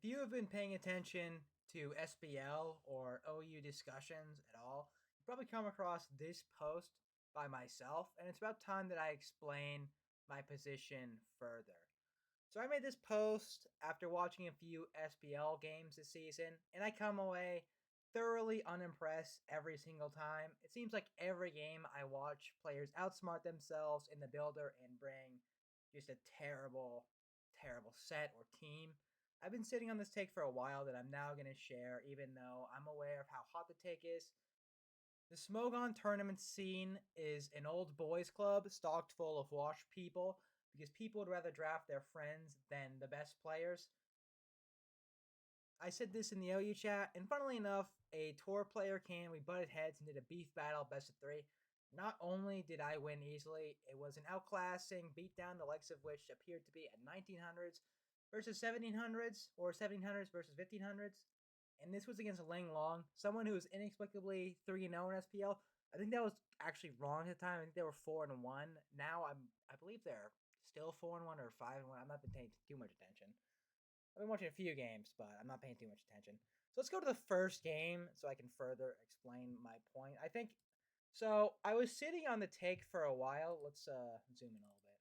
you have been paying attention to SPL or OU discussions at all, you probably come across this post by myself, and it's about time that I explain my position further. So I made this post after watching a few SPL games this season, and I come away thoroughly unimpressed every single time. It seems like every game I watch, players outsmart themselves in the builder and bring just a terrible, terrible set or team. I've been sitting on this take for a while that I'm now going to share, even though I'm aware of how hot the take is. The smogon tournament scene is an old boys club stocked full of washed people because people would rather draft their friends than the best players. I said this in the OU chat, and funnily enough, a tour player came. We butted heads and did a beef battle, best of three. Not only did I win easily, it was an outclassing beatdown, the likes of which appeared to be at 1900s versus 1700s, or 1700s versus 1500s. And this was against Lang Long, someone who was inexplicably 3-0 in SPL. I think that was actually wrong at the time. I think they were 4-1. Now I believe they're still 4-1 or 5-1. I'm not been paying too much attention. I've been watching a few games, but I'm not paying too much attention. So let's go to the first game so I can further explain my point. I think so. I was sitting on the take for a while. Let's zoom in a little bit.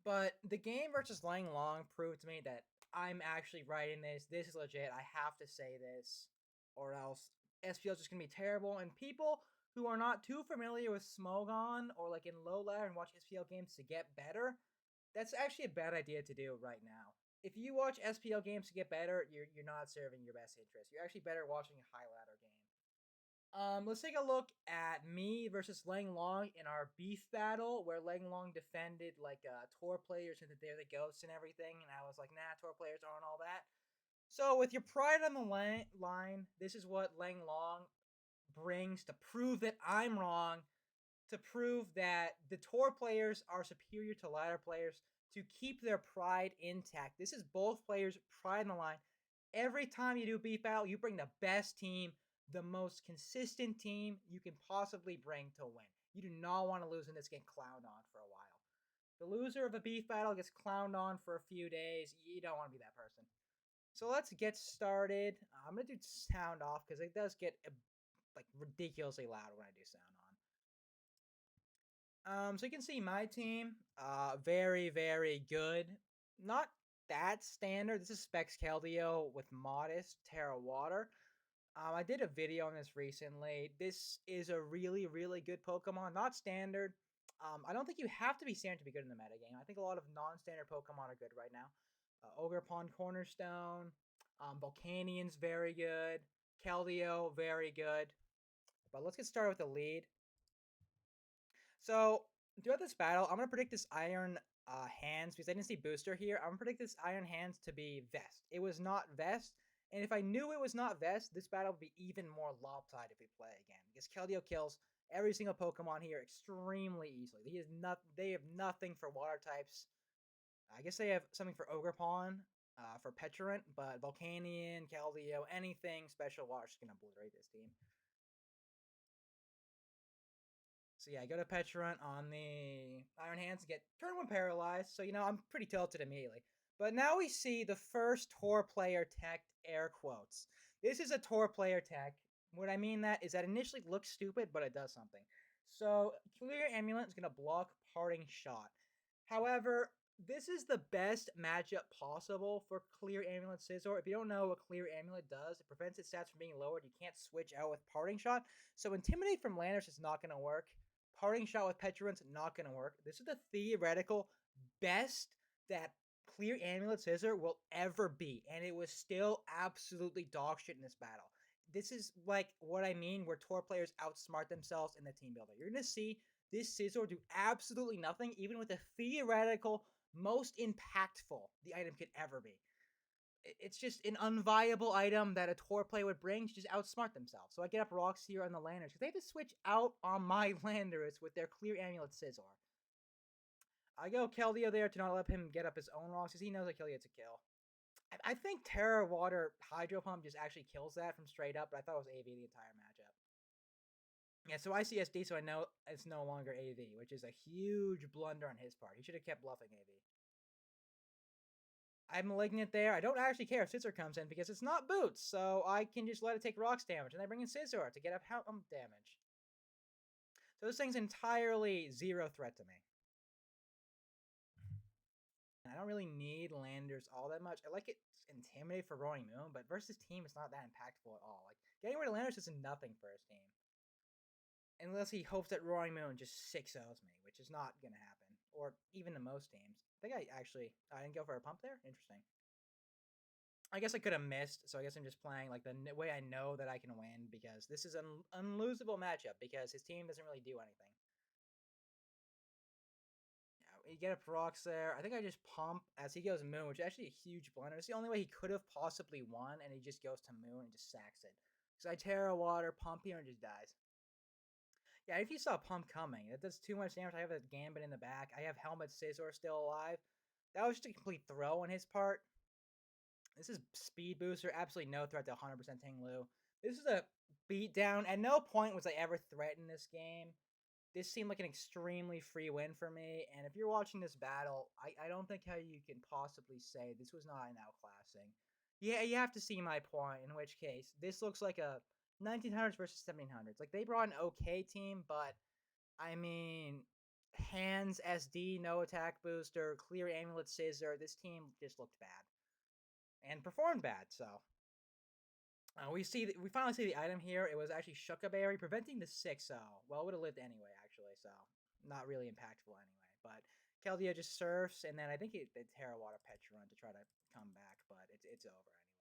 But the game versus Lang Long proved to me that I'm actually writing this. This is legit. I have to say this, or else SPL is just gonna be terrible. And people who are not too familiar with Smogon or like in low ladder and watch SPL games to get better, that's actually a bad idea to do right now. If you watch SPL games to get better, you're not serving your best interest. You're actually better watching a high ladder game. Let's take a look at me versus Lang Long in our beef battle, where Lang Long defended like tour players and they're the ghosts and everything, and I was like, nah, tour players aren't all that. So with your pride on the line, this is what Lang Long brings to prove that I'm wrong, to prove that the tour players are superior to ladder players, to keep their pride intact. This is both players' pride on the line. Every time you do beef battle, you bring the best team, the most consistent team you can possibly bring to win. You do not want to lose in this, get clowned on for a while. The loser of a beef battle gets clowned on for a few days. You don't want to be that person. So let's get started. I'm gonna do sound off because it does get like ridiculously loud when I do sound on. So you can see my team, very, very good. Not that standard. This is Specs Keldeo with modest Terra Water. I did a video on this recently. This is a really, really good Pokemon. Not standard. I don't think you have to be standard to be good in the metagame. I think a lot of non-standard Pokemon are good right now. Ogre Pond Cornerstone. Volcanian's very good. Keldeo, very good. But let's get started with the lead. So throughout this battle, I'm gonna predict this Iron Hands because I didn't see Booster here. I'm gonna predict this Iron Hands to be Vest. It was not Vest, and if I knew it was not Vest, this battle would be even more lopsided if we play again because Keldeo kills every single Pokemon here extremely easily. They have nothing for Water types. I guess they have something for Ogre Pawn, for Petulant, but Volcanion, Keldeo, anything special Water is gonna obliterate this team. So yeah, I go to Petulant on the Iron Hands to get turn one paralyzed. So I'm pretty tilted immediately. But now we see the first tour player tech air quotes. This is a tour player tech. What I mean that is that initially looks stupid, but it does something. So Clear Amulet is gonna block Parting Shot. However, this is the best matchup possible for Clear Amulet Scizor. If you don't know what Clear Amulet does, it prevents its stats from being lowered. You can't switch out with Parting Shot. So Intimidate from Landers is not going to work. Parting Shot with Petulance not going to work. This is the theoretical best that Clear Amulet Scissor will ever be, and it was still absolutely dog shit in this battle. This is like what I mean where tour players outsmart themselves in the team builder. You're going to see this Scizor do absolutely nothing, even with the theoretical most impactful the item could ever be. It's just an unviable item that a tour player would bring to just outsmart themselves. So I get up rocks here on the Landers because they have to switch out on my Landers with their Clear Amulet Scizor. I go Keldeo there to not let him get up his own rocks because he knows that Keldeo's a kill. I think Terra Water Hydro Pump just actually kills that from straight up, but I thought it was AV the entire matchup. Yeah, so I see SD, so I know it's no longer AV, which is a huge blunder on his part. He should have kept bluffing AV. I have Malignant there. I don't actually care if Scizor comes in because it's not Boots, so I can just let it take Rocks damage, and I bring in Scizor to get up damage. So this thing's entirely zero threat to me. I don't really need Landers all that much. I like it Intimidate for Roaring Moon, but versus team, it's not that impactful at all. Like, getting rid of Landers is nothing for his team. Unless he hopes that Roaring Moon just 6-0s me, which is not going to happen. Or even in most teams. I think I didn't go for a pump there? Interesting. I guess I could have missed, so I guess I'm just playing like the way I know that I can win, because this is an unlosable matchup because his team doesn't really do anything. You get up rocks there. I think I just pump as he goes Moon, which is actually a huge blunder. It's the only way he could have possibly won, and he just goes to Moon and just sacks it. So I Terra Water, pump here, and just dies. Yeah, if you saw pump coming, that does too much damage. I have a Gambit in the back. I have Helmet Scizor still alive. That was just a complete throw on his part. This is Speed Booster, absolutely no threat to 100% Ting Lu. This is a beatdown. At no point was I ever threatened this game. This seemed like an extremely free win for me, and if you're watching this battle, I don't think how you can possibly say this was not an outclassing. Yeah, you have to see my point, in which case, this looks like a 1900s versus 1700s. Like, they brought an okay team, but, I mean, Hands, SD, no attack booster, clear Amulet Scizor, this team just looked bad. And performed bad, so... we finally see the item here. It was actually Shuka Berry, preventing the 6-0. Well, it would have lived anyway, actually, so not really impactful anyway. But Keldeo just surfs, and then I think it Terra Water Petron to try to come back, but it's over anyway.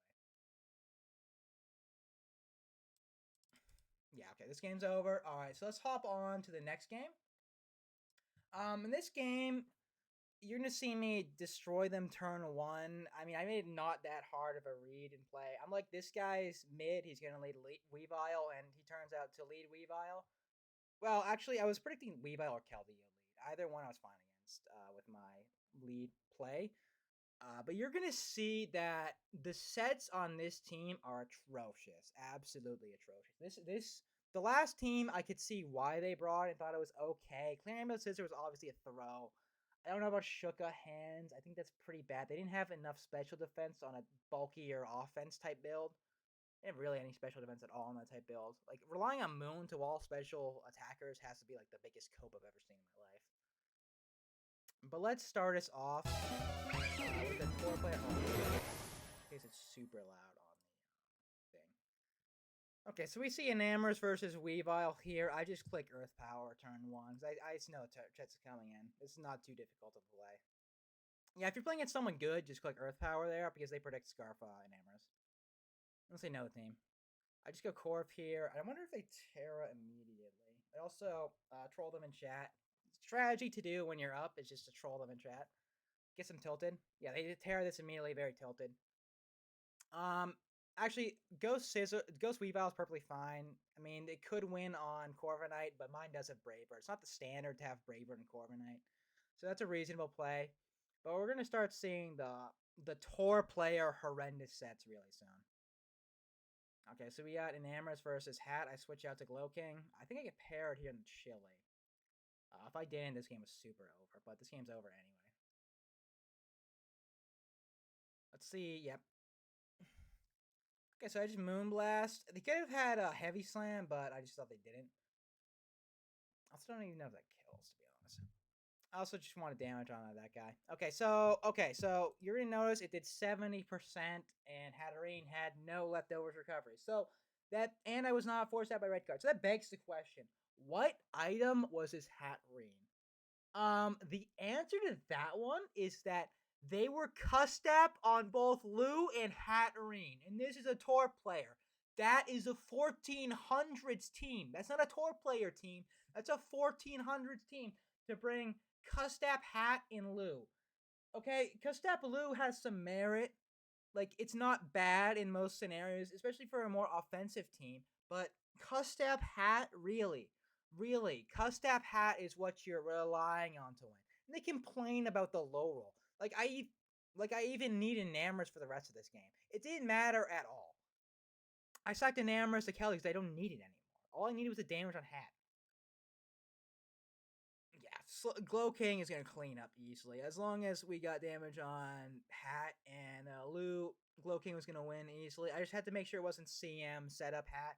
Yeah, okay, this game's over. All right, so let's hop on to the next game. In this game, you're gonna see me destroy them turn one. I mean, I made it not that hard of a read and play. I'm like, this guy's mid. He's gonna lead Weavile, and he turns out to lead Weavile. Well, actually, I was predicting Weavile or Keldeo lead. Either one I was fine against with my lead play. But you're gonna see that the sets on this team are atrocious, absolutely atrocious. The last team I could see why they brought and thought it was okay. Clear Amulet Scizor was obviously a throw. I don't know about Shuka Hands. I think that's pretty bad. They didn't have enough special defense on a bulkier offense type build. They didn't have really any special defense at all on that type build. Like, relying on Moon to wall special attackers has to be like the biggest cope I've ever seen in my life. But let's start us off with the Tor player. Oh, in case it's super loud on the thing. Okay, so we see Enamorous versus Weavile here. I just click Earth Power turn one. I know Chet's coming in. It's not too difficult to play. Yeah, if you're playing against someone good, just click Earth Power there because they predict Scarfa Enamorous. Let's say no theme. I just go Corp here. I wonder if they Terra immediately. I also troll them in chat. Strategy to do when you're up is just to troll them in chat. Get them tilted. Yeah, they Terra this immediately, very tilted. Actually, Ghost Weavile is perfectly fine. I mean, it could win on Corviknight, but mine does have Braver. It's not the standard to have Braver and Corviknight. So that's a reasonable play. But we're going to start seeing the Tor player horrendous sets really soon. Okay, so we got Enamorous versus Hat. I switch out to Glow King. I think I get paired here in Chili. If I didn't, this game was super over, but this game's over anyway. Let's see. Yep. Okay, so I just Moonblast. They could have had a Heavy Slam, but I just thought they didn't. I also don't even know if that kills, to be honest. I also just wanted damage on that guy. Okay, so you're gonna notice it did 70%, and Hatterene had no leftovers recovery. So that, and I was not forced out by red card. So that begs the question: what item was his Hatterene? The answer to that one is that they were Custap on both Lou and Hatterene, and this is a Tor player. That is a 1400s team. That's not a Tor player team. That's a 1400s team to bring Custap, Hat, and Lou. Okay, Custap Lou has some merit. Like, it's not bad in most scenarios, especially for a more offensive team. But Custap Hat, really, Custap Hat is what you're relying on to win. And they complain about the low roll. Like I even need Enamorous for the rest of this game. It didn't matter at all. I sacked Enamorous to Kelly because I don't need it anymore. All I needed was the damage on Hat. Yeah, Glow King is gonna clean up easily as long as we got damage on Hat and Lou. Glow King was gonna win easily. I just had to make sure it wasn't CM setup Hat.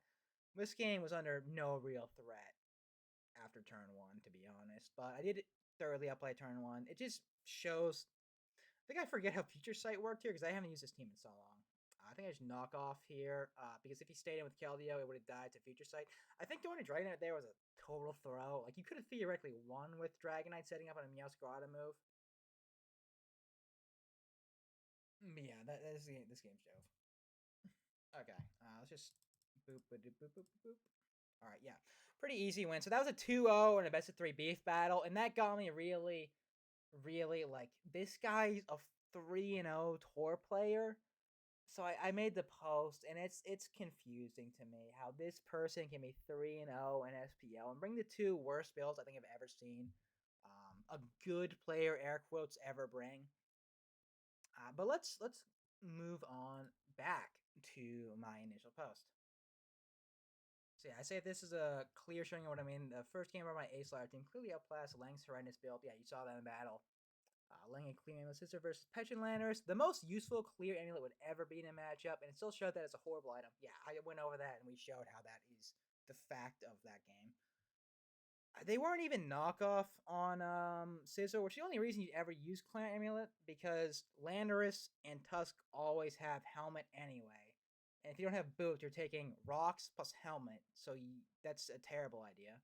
This game was under no real threat after turn one, to be honest. But I did thoroughly outplay turn one. It just shows. I think I forget how Future Sight worked here because I haven't used this team in so long. I think I just knock off here because if he stayed in with Keldeo, it would have died to Future Sight. I think throwing a Dragonite there was a total throw. Like, you could have theoretically won with Dragonite setting up on a Meowscarada move. Yeah, this game's Jove. Okay, let's just boop, boop, boop, boop, boop. All right, yeah. Pretty easy win. So that was a 2-0 and a best of 3 beef battle, and that got me really, really, like, this guy's a 3-0 tour player. So I made the post, and it's confusing to me how this person can be 3-0 in SPL and bring the two worst builds I think I've ever seen. A good player, air quotes, ever bring. But let's move on back to my initial post. So yeah, I say this is a clear showing of what I mean. The first game of my Ace Slayer team clearly outclassed Lang's horrendous build. Yeah, you saw that in battle. Lang and Clear Amulet Scissor versus Petulant Landers. The most useful Clear Amulet would ever be in a matchup, and it still showed that it's a horrible item. Yeah, I went over that, and we showed how that is the fact of that game. They weren't even knockoff on Scissor, which is the only reason you'd ever use Clear Amulet, because Landorus and Tusk always have Helmet anyway. And if you don't have Boot, you're taking Rocks plus Helmet, so that's a terrible idea.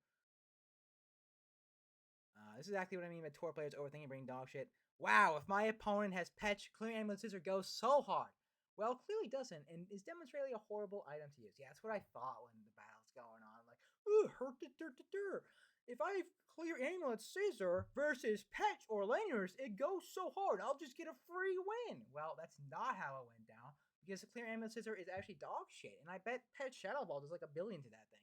This is exactly what I mean by tour players overthinking bringing dog shit. Wow, if my opponent has Petch, Clear Amulet Scissor goes so hard. Well, clearly doesn't, and is demonstrating a horrible item to use. Yeah, that's what I thought when the battle's going on. Like, ooh, hurt the dirt. If I Clear Amulet Scissor versus Petch or Laners, it goes so hard. I'll just get a free win. Well, that's not how it went down, because the Clear Amulet Scissor is actually dog shit, and I bet Petch Shadow Ball does like a billion to that thing.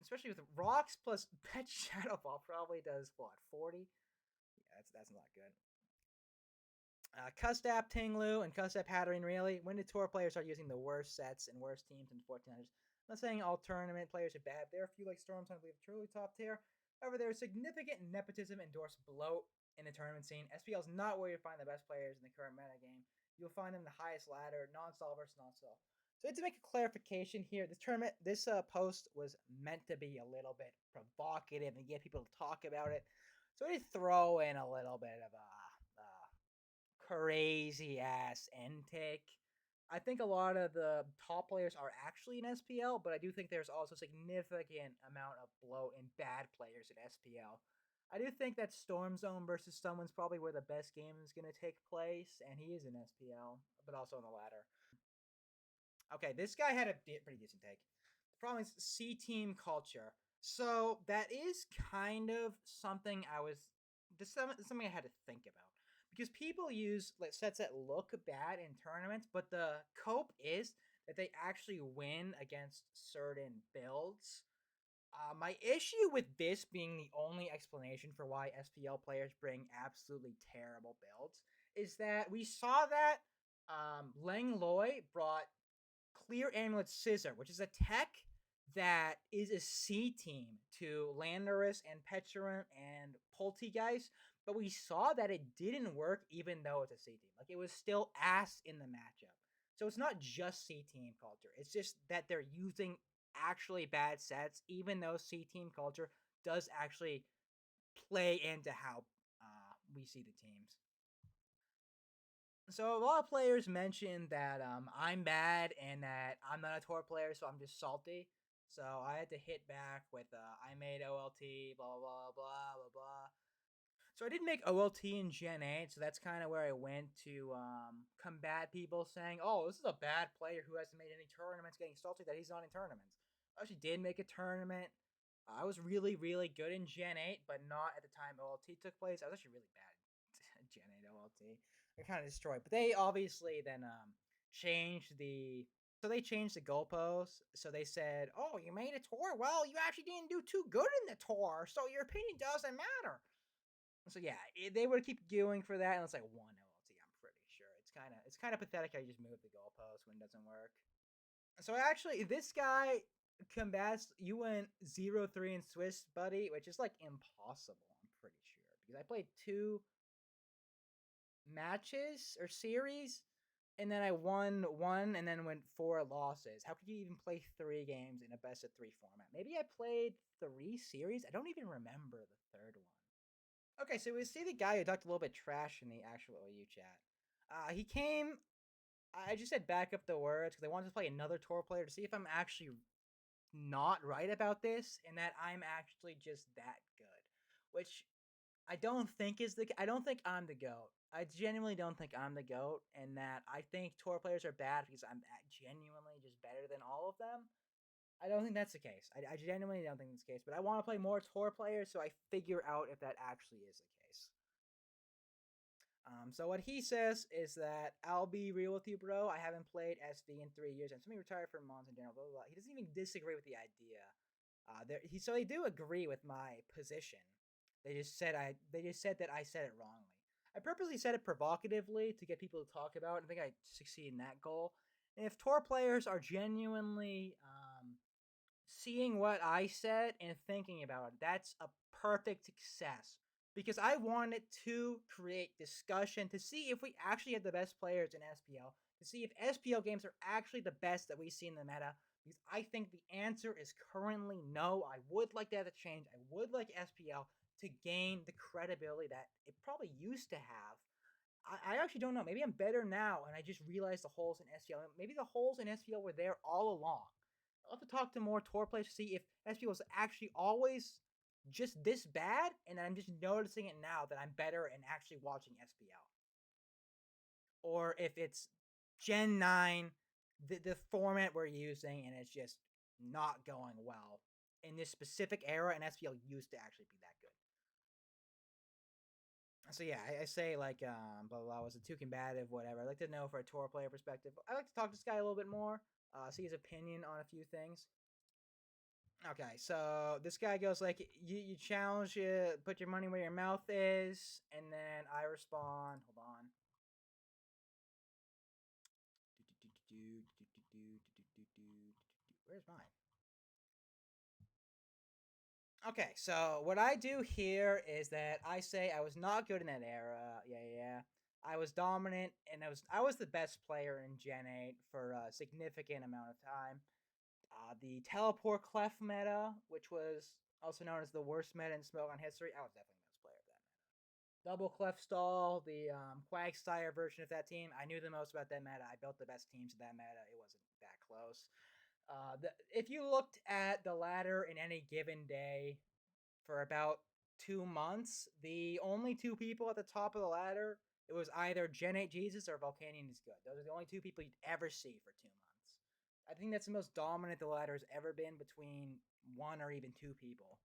Especially with rocks plus Pet Shadow Ball probably does what, 40? Yeah, that's not good. Custap Tinglu and Custap Hatterene, really. When did tour players start using the worst sets and worst teams and 1400s? I'm not saying all tournament players are bad. There are a few like Storms, I believe, truly top tier. However, there is significant nepotism endorsed bloat in the tournament scene. SPL is not where you find the best players in the current meta game. You'll find them the highest ladder, non-sol versus non-sol. So to make a clarification here, this tournament, this post was meant to be a little bit provocative and get people to talk about it. So I did throw in a little bit of a crazy ass intake. I think a lot of the top players are actually in SPL, but I do think there's also a significant amount of bloat and bad players in SPL. I do think that Storm Zone versus someone's probably where the best game is going to take place, and he is in SPL, but also on the ladder. Okay, this guy had a pretty decent take. The problem is cteam culture. So that is kind of something something I had to think about, because people use like sets that look bad in tournaments, but the cope is that they actually win against certain builds. My issue with this being the only explanation for why SPL players bring absolutely terrible builds is that we saw that Lang Loi brought Clear Amulet Scissor, which is a tech that is a C team to Landorus and Petulant and Poltegeist, but we saw that it didn't work even though it's a C team. Like, it was still ass in the matchup. So it's not just C team culture. It's just that they're using actually bad sets, even though C team culture does actually play into how we see the teams. So a lot of players mention that I'm bad and that I'm not a tour player, so I'm just salty. So I had to hit back with I made OLT, blah blah blah blah blah. So I did make OLT in Gen 8, so that's kind of where I went to combat people saying, oh, this is a bad player who hasn't made any tournaments, getting salty that he's not in tournaments. I actually did make a tournament. I was really, really good in Gen 8, but not at the time OLT took place. I was actually really bad in Gen 8 OLT. I kind of destroyed. But they obviously then changed the... So they changed the goalposts. So they said, oh, you made a tour? Well, you actually didn't do too good in the tour, so your opinion doesn't matter. So yeah, they would keep going for that, and it's like one OLT. I'm pretty sure it's kind of pathetic how you just move the goalpost when it doesn't work. So actually, this guy combats. You went 0-3 in Swiss, buddy, which is like impossible. pretty sure because I played 2 matches or series, and then I won one, and then went 4 losses. How could you even play 3 games in a best of 3 format? Maybe I played 3 series. I don't even remember the third one. Okay, so we see the guy who talked a little bit trash in the actual OU chat. He came. I just said back up the words because I wanted to play another tour player to see if I'm actually not right about this and that I'm actually just that good, which I don't think is the. I don't think I'm the goat. I genuinely don't think I'm the goat, and that I think tour players are bad because I'm genuinely just better than all of them. I don't think that's the case. I genuinely don't think that's the case. But I want to play more tour players, so I figure out if that actually is the case. So what he says is that I'll be real with you, bro. I haven't played SV in 3 years. I'm semi-retired from Mons in general. Blah, blah, blah. He doesn't even disagree with the idea. So they do agree with my position. They just said that I said it wrongly. I purposely said it provocatively to get people to talk about it. I think I succeed in that goal. And if tour players are genuinely seeing what I said and thinking about it, that's a perfect success. Because I wanted to create discussion to see if we actually have the best players in SPL, to see if SPL games are actually the best that we see in the meta. Because I think the answer is currently no. I would like that to change. I would like SPL to gain the credibility that it probably used to have. I actually don't know. Maybe I'm better now, and I just realized the holes in SPL. Maybe the holes in SPL were there all along. I'll have to talk to more tour players to see if SPL was actually always just this bad, and I'm just noticing it now that I'm better and actually watching SPL. Or if it's Gen 9, the format we're using, and it's just not going well in this specific era, and SPL used to actually be that good. So yeah, I say like blah blah blah, was it too combative, whatever. I'd like to know for a tour player perspective. I like to talk to this guy a little bit more, see his opinion on a few things. Okay, so this guy goes like, you challenge, put your money where your mouth is, and then I respond. Hold on. Where's mine? Okay, so what I do here is that I say I was not good in that era. Yeah. I was dominant, and I was the best player in Gen 8 for a significant amount of time. The teleport clef meta, which was also known as the worst meta in smogon history, I was definitely the best player of that meta. Double clef stall, the Quagsire version of that team, I knew the most about that meta. I built the best teams of that meta. It wasn't that close. If you looked at the ladder in any given day for about 2 months, the only 2 people at the top of the ladder, it was either Gen 8 Jesus or Volcanian is good. Those are the only 2 people you'd ever see for 2 months. I think that's the most dominant the ladder has ever been between 1 or even 2 people.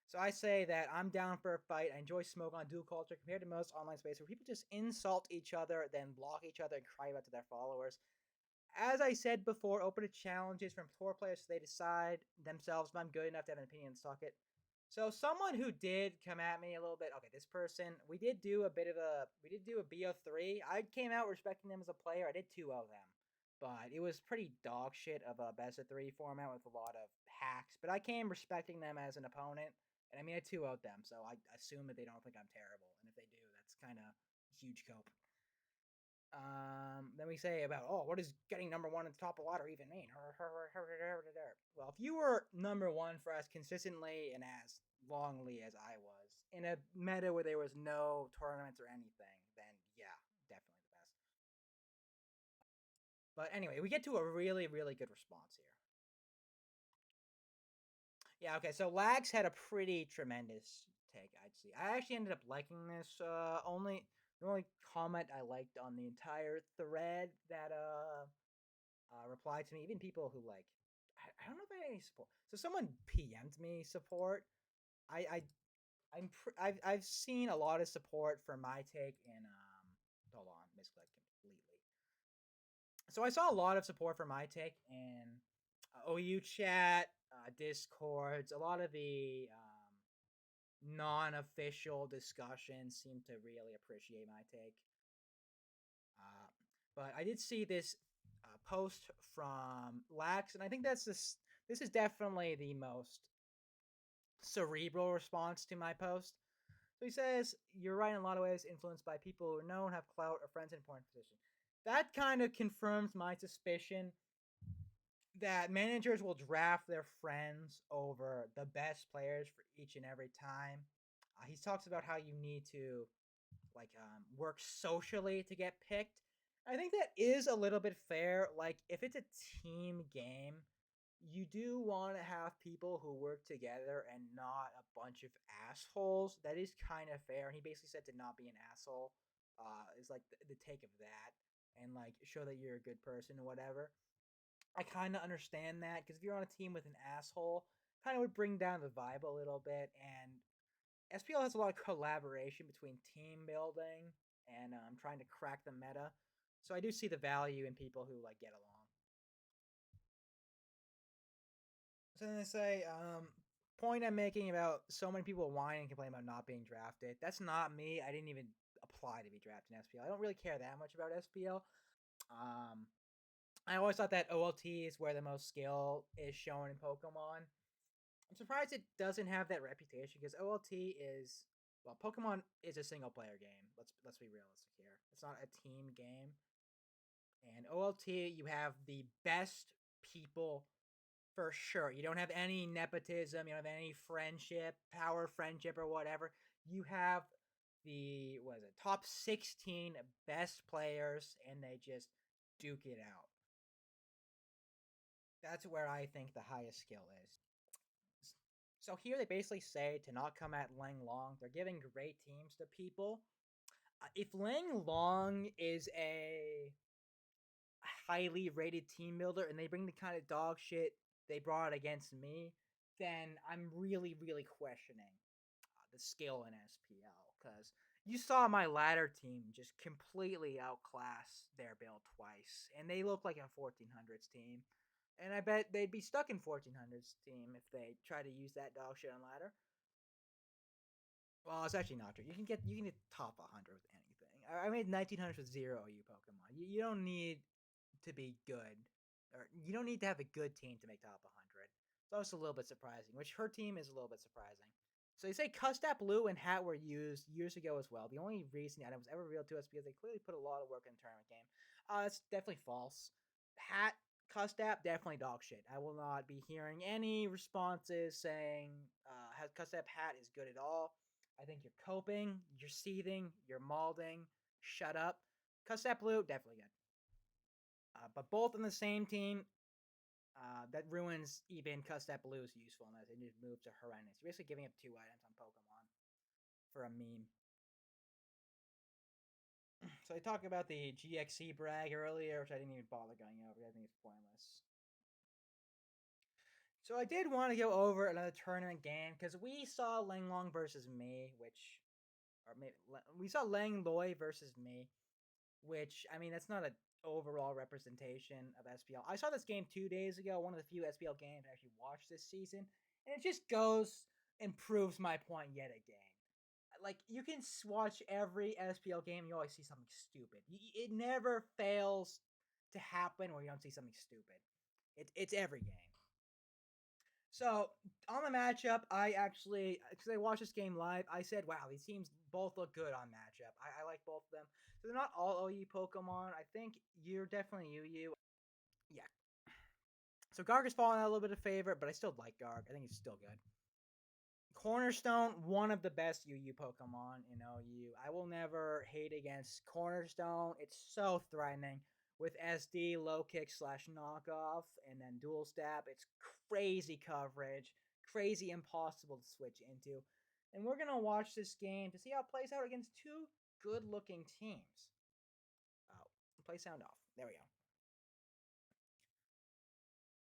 So I say that I'm down for a fight. I enjoy smoke on dual culture compared to most online space where people just insult each other, then block each other and cry out to their followers. As I said before, open to challenges from tour players so they decide themselves if I'm good enough to have an opinion and suck it. So someone who did come at me a little bit, okay, this person, we did do a BO3. I came out respecting them as a player. I did 2-0 them. But it was pretty dog shit of a best of 3 format with a lot of hacks. But I came respecting them as an opponent. And I mean, I 2-0'd them, so I assume that they don't think I'm terrible. And if they do, that's kind of huge cope. Then we say about, oh, what does getting number 1 at the top of the ladder even mean? Well, if you were number 1 for as consistently and as longly as I was in a meta where there was no tournaments or anything, then yeah, definitely the best. But anyway, we get to a really, really good response here. Yeah, okay, so Lags had a pretty tremendous take, I'd see. I actually ended up liking this. The only comment I liked on the entire thread that replied to me, even people who like, I don't know if I had any support. So someone PM'd me support. I've seen a lot of support for my take in hold on, misclicked completely. So I saw a lot of support for my take in OU chat, discords, a lot of the non-official discussions seem to really appreciate my take. But I did see this post from Lax, and I think this is definitely the most cerebral response to my post. So he says, you're right in a lot of ways, influenced by people who are known, have clout, or friends in important position. That kind of confirms my suspicion that managers will draft their friends over the best players for each and every time. He talks about how you need to work socially to get picked. I think that is a little bit fair. Like if it's a team game, you do want to have people who work together and not a bunch of assholes. That is kind of fair. And he basically said to not be an asshole is like the take of that, and like show that you're a good person or whatever. I kind of understand that because if you're on a team with an asshole, kind of would bring down the vibe a little bit. And SPL has a lot of collaboration between team building and trying to crack the meta. So I do see the value in people who like get along. So then they say, point I'm making about so many people whining and complaining about not being drafted. That's not me. I didn't even apply to be drafted in SPL. I don't really care that much about SPL. Um, I always thought that OLT is where the most skill is shown in Pokemon. I'm surprised it doesn't have that reputation because OLT is Pokemon is a single player game. Let's be realistic here. It's not a team game. And OLT, you have the best people for sure. You don't have any nepotism. You don't have any friendship, power friendship, or whatever. You have the what is it? Top 16 best players, and they just duke it out. That's where I think the highest skill is. So here they basically say to not come at Lang Long. They're giving great teams to people. If Lang Long is a highly rated team builder and they bring the kind of dog shit they brought against me, then I'm really, really questioning the skill in SPL because you saw my ladder team just completely outclass their build twice, and they look like a 1400s team. And I bet they'd be stuck in 1400s team if they try to use that dog shit on ladder. Well, it's actually not true. You can get top 100 with anything. I made 1900s with zero you Pokemon. You don't need to be good, or you don't need to have a good team to make top 100. So that's a little bit surprising. Which her team is a little bit surprising. So they say Custap Blue and Hat were used years ago as well. The only reason the item was ever revealed to us because they clearly put a lot of work in the tournament game. That's definitely false. Hat Custap definitely dog shit. I will not be hearing any responses saying Custap Hat is good at all. I think you're coping, you're seething, you're malding. Shut up. Custap Blue definitely good. But both in the same team, that ruins even Custap Blue's usefulness. It just moves to horrendous. You're basically giving up 2 items on Pokemon for a meme. So I talked about the GXC brag earlier, which I didn't even bother going over. I think it's pointless. So I did want to go over another tournament game because we saw Langlong versus me, or maybe we saw Lang Loi versus me, which I mean that's not an overall representation of SPL. I saw this game 2 days ago, one of the few SPL games I actually watched this season, and it just goes and proves my point yet again. Like you can watch every SPL game, you always see something stupid. It never fails to happen where you don't see something stupid. It's every game. So on the matchup, I actually because I watched this game live, I said, "Wow, these teams both look good on matchup. I like both of them." So they're not all OU Pokemon. I think you're definitely UU. Yeah. So Garg is falling out a little bit of favor, but I still like Garg. I think he's still good. Cornerstone, one of the best UU Pokemon in OU. I will never hate against Cornerstone. It's so threatening with SD, low kick slash knockoff, and then dual stab. It's crazy coverage, crazy impossible to switch into. And we're going to watch this game to see how it plays out against two good looking teams. Oh, play sound off. There we go.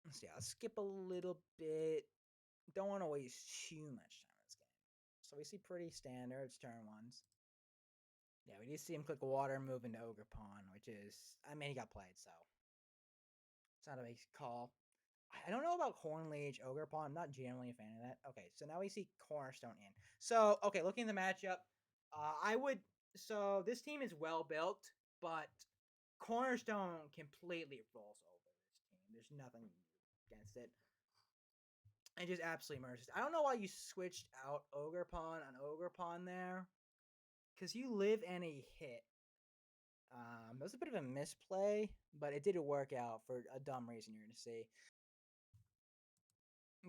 Let's see. I'll skip a little bit. Don't want to waste too much time in this game. So we see pretty standard turn ones. Yeah, we do see him click water and move into Ogre Pawn, which is, I mean, he got played, so it's not a big call. I don't know about Hornleech, Ogre Pawn. I'm not generally a fan of that. Okay, so now we see Cornerstone in. So, okay, looking at the matchup, I would, so this team is well built, but Cornerstone completely rolls over this team. There's nothing against it. and just absolutely murders. I don't know why you switched out Ogre Pawn on Ogre Pawn there, because you live and a hit. That was a bit of a misplay, but it did work out for a dumb reason you're gonna see.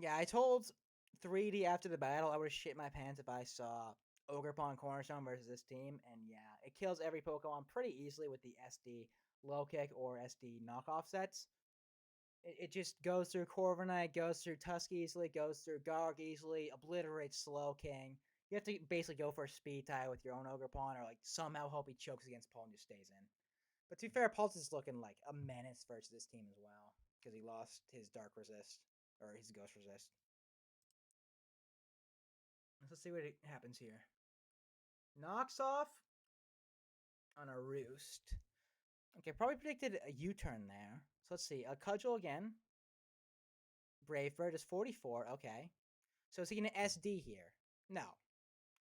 Yeah, I told 3D after the battle I would have shit my pants if I saw Ogre Pawn Cornerstone versus this team, and yeah, it kills every Pokemon pretty easily with the SD low kick or SD knockoff sets. It just goes through Corviknight, goes through Tusk easily, goes through Garg easily, obliterates Slow King. You have to basically go for a speed tie with your own Ogre Pawn, or like somehow hope he chokes against Paul and just stays in. But to be fair, Pulse is looking like a menace versus this team as well, because he lost his Dark Resist, or his Ghost Resist. Let's see what happens here. Knocks off on a Roost. Okay, probably predicted a U-turn there. So let's see. A Cudgel again. Brave Bird is 44. Okay. So is he going to SD here? No.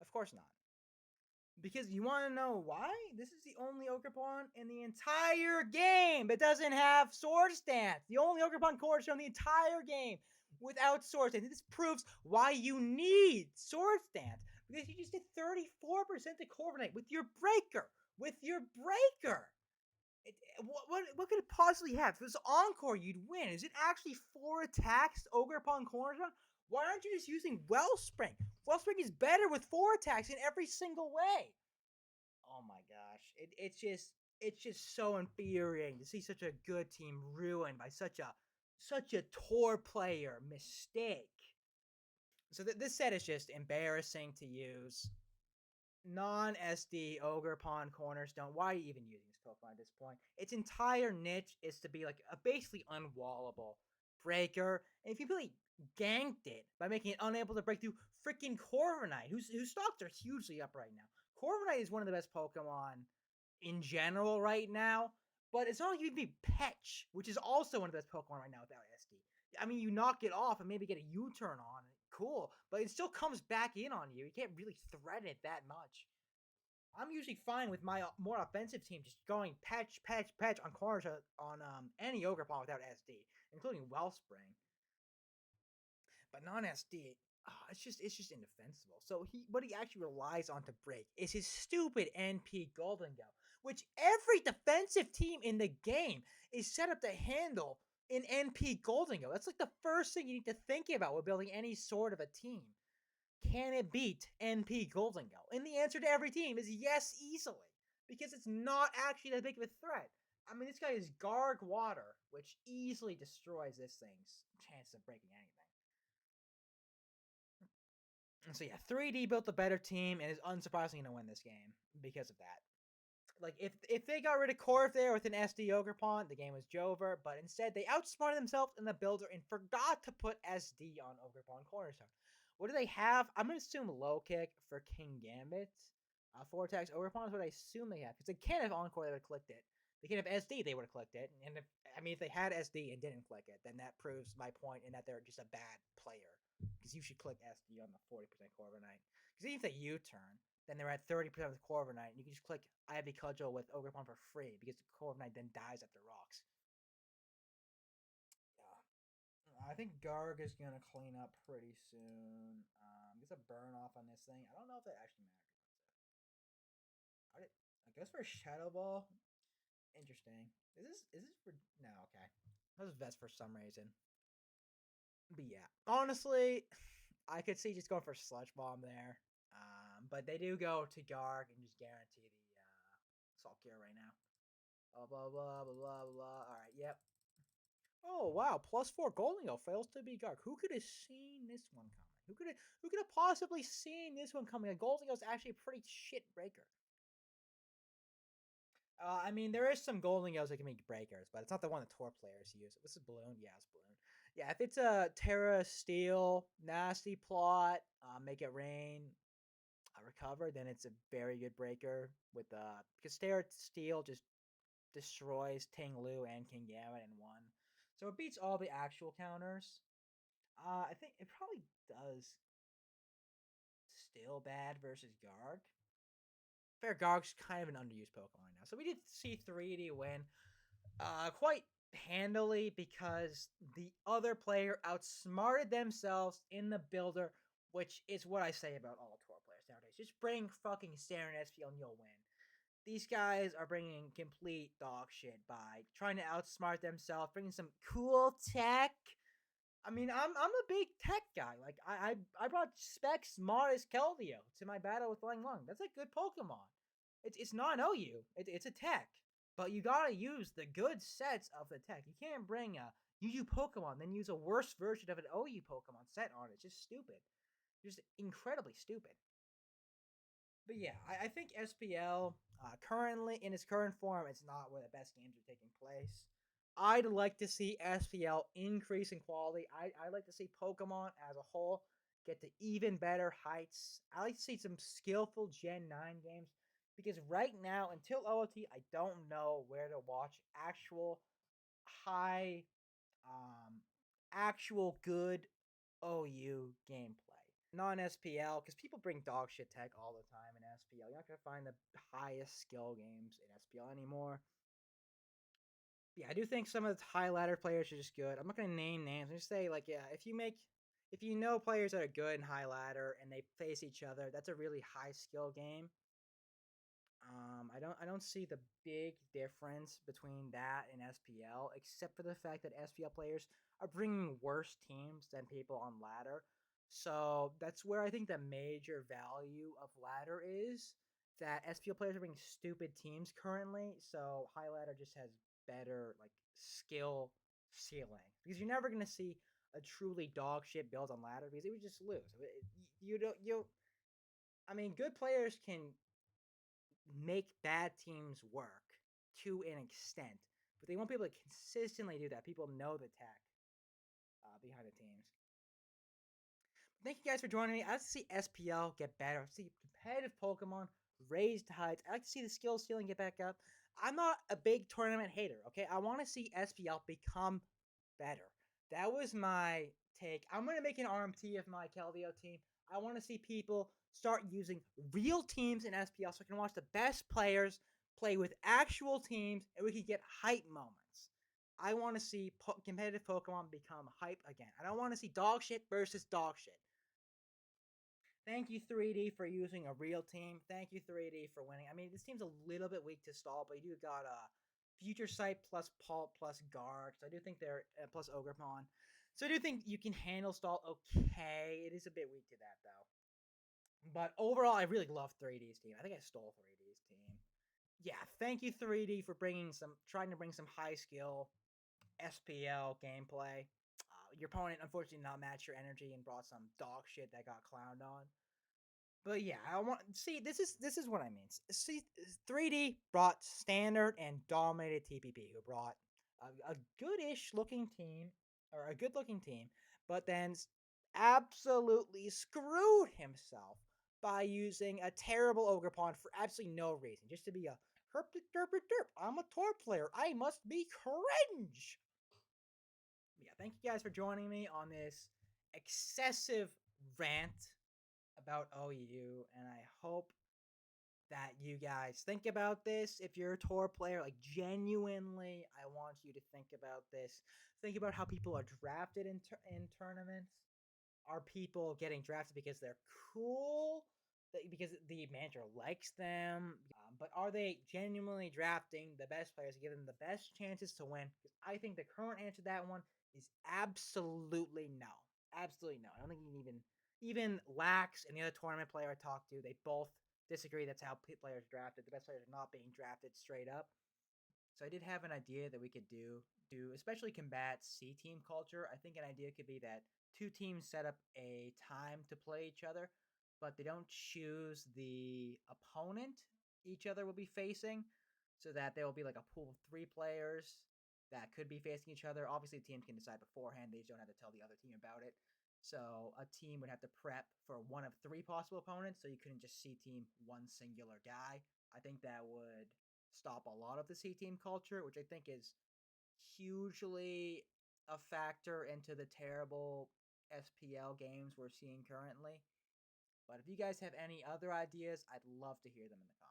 Of course not. Because you want to know why? This is the only Ogre Pawn in the entire game that doesn't have Sword Stance. The only Ogre Pawn cornerstone in the entire game without Sword Stance. This proves why you need Sword Stance. Because you just did 34% to Corviknight with your Breaker. With your Breaker. What could it possibly have? If it was Encore, you'd win. Is it actually 4 attacks Ogre Pawn Cornerstone? Why aren't you just using Wellspring? Wellspring is better with 4 attacks in every single way. Oh my gosh. It's just so infuriating to see such a good team ruined by such a tour player mistake. So this set is just embarrassing to use. Non-SD Ogre Pawn Cornerstone. Why are you even using this Pokemon at this point? Its entire niche is to be like a basically unwallable breaker. And if you really ganked it by making it unable to break through freaking Corviknight, whose stocks are hugely up right now. Corviknight is one of the best Pokemon in general right now, but it's not like you can be Petch, which is also one of the best Pokemon right now without SD. I mean, you knock it off and maybe get a U-turn on it. Cool, but it still comes back in on you. You can't really threat it that much. I'm usually fine with my more offensive team just going patch on corners on any Ogre Pawn without SD, including Wellspring. But non-SD, it's just indefensible. So what he actually relies on to break is his stupid NP Golden Go, which every defensive team in the game is set up to handle in NP Golden Go. That's like the first thing you need to think about when building any sort of a team. Can it beat NP Golden Go? And the answer to every team is yes, easily. Because it's not actually that big of a threat. I mean, this guy is Garg Water, which easily destroys this thing's chance of breaking anything. And so yeah, 3D built a better team and is unsurprisingly going to win this game because of that. Like if they got rid of Corv there with an SD Ogre Pawn, the game was Jover. But instead, they outsmarted themselves in the builder and forgot to put SD on Ogre Pawn Cornerstone. What do they have? I'm gonna assume low kick for King Gambit. 4 attacks Ogre Pawn is what I assume they have because they can't have Encore. They would have clicked it. They can't have SD. They would have clicked it. And if they had SD and didn't click it, then that proves my point in that they're just a bad player. Because you should click SD on the 40% Corviknight. Because even if they U-turn, then they're at 30% with Corviknight, and you can just click Ivy Cudgel with Ogre Pawn for free because Corviknight then dies after rocks. Yeah. I think Garg is going to clean up pretty soon. Gets a burn off on this thing. I don't know if that actually matters. I guess for Shadow Ball. Interesting. Is this for no, okay. That was Vest for some reason. But yeah. Honestly, I could see just going for Sludge Bomb there. But they do go to Garg and just guarantee the Salt Cure right now. Blah blah blah blah blah blah. Alright, yep. Oh wow, +4 Goldingo fails to be Garg. Who could have seen this one coming? Who could have possibly seen this one coming? Goldingo's actually a pretty shit breaker. I mean, there is some Goldingos that can make breakers, but it's not the one the tour players use. This is Balloon? Yeah, it's Balloon. Yeah, if it's a Terra Steel, nasty plot, make it rain, recover, then it's a very good breaker with because Terra Steel just destroys Ting Lu and King Gambit in one. So it beats all the actual counters. I think it probably does still bad versus Garg. Fair Garg's kind of an underused Pokemon right now. So we did see 3D win quite handily because the other player outsmarted themselves in the builder, which is what I say about all tour players nowadays. Just bring fucking standard SPL and you'll win. These guys are bringing complete dog shit by trying to outsmart themselves, bringing some cool tech. I mean, I'm a big tech guy. Like I brought Spec Smart as Keldeo to my battle with Lang Lung. That's a good Pokemon. It's not an OU. It's a tech, but you gotta use the good sets of the tech. You can't bring a UU Pokemon then use a worse version of an OU Pokemon set on it. It's just stupid. Just incredibly stupid. But yeah, I think SPL currently in its current form, it's not where the best games are taking place. I'd like to see SPL increase in quality. I'd like to see Pokemon as a whole get to even better heights. I like to see some skillful Gen 9 games because right now, until OOT, I don't know where to watch high, um, actual good OU gameplay. Not in SPL, because people bring dog shit tech all the time in SPL. You're not gonna find the highest skill games in SPL anymore. Yeah, I do think some of the high ladder players are just good. I'm not gonna name names. I'm just say like, yeah, if you know players that are good in high ladder and they face each other, that's a really high skill game. I don't see the big difference between that and SPL, except for the fact that SPL players are bringing worse teams than people on ladder. So that's where I think the major value of ladder is. That SPL players are bringing stupid teams currently, so high ladder just has better like skill ceiling because you're never gonna see a truly dog shit build on ladder because it would just lose. You don't you. I mean, good players can make bad teams work to an extent, but they won't be able to consistently do that. People know the tech behind the teams. Thank you guys for joining me. I like to see SPL get better. I see competitive Pokemon raised to heights. I like to see the skill ceiling get back up. I'm not a big tournament hater, okay? I want to see SPL become better. That was my take. I'm going to make an RMT of my Keldeo team. I want to see people start using real teams in SPL so I can watch the best players play with actual teams and we can get hype moments. I want to see competitive Pokemon become hype again. I don't want to see dog shit versus dog shit. Thank you, 3D, for using a real team. Thank you, 3D, for winning. I mean, this team's a little bit weak to stall, but you do got Future Sight plus Pulp plus Garg. So I do think they're plus Ogrepon. So I do think you can handle stall okay. It is a bit weak to that though. But overall, I really love 3D's team. I think I stole 3D's team. Yeah, thank you, 3D, for trying to bring some high skill SPL gameplay. Your opponent unfortunately did not match your energy and brought some dog shit that got clowned on. But yeah, I want see this is what I mean. See, 3D brought standard and dominated TPP, who brought a goodish looking team or a good looking team, but then absolutely screwed himself by using a terrible Ogrepon for absolutely no reason, just to be a herp derp derp. I'm a tour player. I must be cringe. Yeah, thank you guys for joining me on this excessive rant about OU, and I hope that you guys think about this. If you're a tour player, like genuinely, I want you to think about this. Think about how people are drafted in tournaments. Are people getting drafted because they're cool? Because the manager likes them? But are they genuinely drafting the best players to give them the best chances to win? Because I think the current answer to that one is absolutely no. Absolutely no. I don't think you can even Lax and the other tournament player I talked to, they both disagree that's how players are drafted. The best players are not being drafted straight up. So I did have an idea that we could do especially combat C team culture. I think an idea could be that two teams set up a time to play each other, but they don't choose the opponent each other will be facing, so that there will be like a pool of three players that could be facing each other. Obviously, the teams can decide beforehand; they just don't have to tell the other team about it. So a team would have to prep for one of three possible opponents, so you couldn't just C team one singular guy. I think that would stop a lot of the C team culture, which I think is hugely a factor into the terrible SPL games we're seeing currently. But if you guys have any other ideas, I'd love to hear them in the comments.